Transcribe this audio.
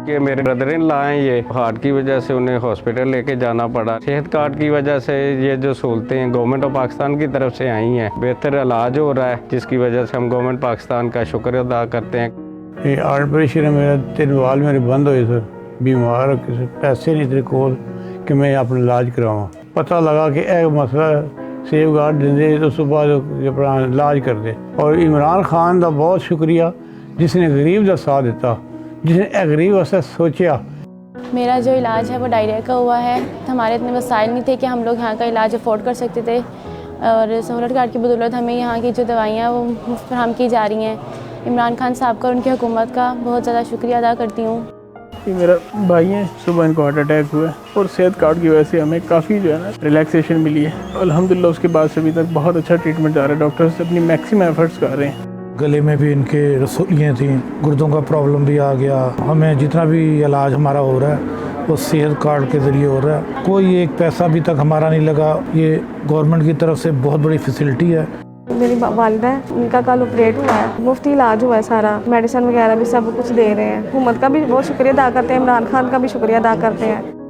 कि मेरे brother in law हैं, ये हार्ट की वजह से उन्हें हॉस्पिटल लेके जाना पड़ा। सेहत कार्ड की वजह से ये जो सहूलतें हैं गवर्नमेंट ऑफ पाकिस्तान की तरफ से आई हैं, बेहतर इलाज हो रहा है, जिसकी वजह से हम गवर्नमेंट पाकिस्तान का शुक्र अदा करते हैं। ये हार्ट प्रेशर है मेरा, 3 वाल मेरे बंद हुए सर, बीमार किसी पैसे नहीं तेरे कोल कि मैं अपना इलाज करावां। पता लगा कि एक मसला सेफ गार्ड देंगे तो सुबह अपना इलाज कर दे। और इमरान खान का बहुत शुक्रिया जिसने गरीब का साथ दिता, जिसने गरीब वास्ते सोचा। मेरा जो इलाज है वो डायरिया का हुआ है। हमारे इतने वसाइल नहीं थे कि हम लोग यहाँ का इलाज अफोर्ड कर सकते थे, और सहूलत कार्ड की बदौलत हमें यहाँ की जो दवाइयाँ वो मुफ्त फराहम की जा रही हैं। इमरान खान साहब का और उनकी हुकूमत का बहुत ज़्यादा शुक्रिया अदा करती हूँ। ये मेरा भाई है, सुबह इनको हार्ट अटैक हुआ है और सेहत कार्ड की वजह से हमें काफ़ी जो है ना रिलैक्सेशन मिली है। अल्हम्दुलिल्लाह उसके बाद से अभी तक बहुत अच्छा ट्रीटमेंट जा रहा है। डॉक्टर्स अपनी मैक्सिमम एफर्ट्स कर रहे हैं। गले में भी इनके रसोलियाँ थी, गुर्दों का प्रॉब्लम भी आ गया। हमें जितना भी इलाज हमारा हो रहा है वो सेहत कार्ड के ज़रिए हो रहा है। कोई एक पैसा अभी तक हमारा नहीं लगा। ये गवर्नमेंट की तरफ से बहुत बड़ी फैसिलिटी है। मेरी वालिदा है, उनका कल ऑपरेट हुआ है, मुफ्ती इलाज हुआ है सारा, मेडिसिन वगैरह भी सब कुछ दे रहे हैं। हुकूमत का भी बहुत शुक्रिया अदा करते हैं, इमरान खान का भी शुक्रिया अदा करते हैं।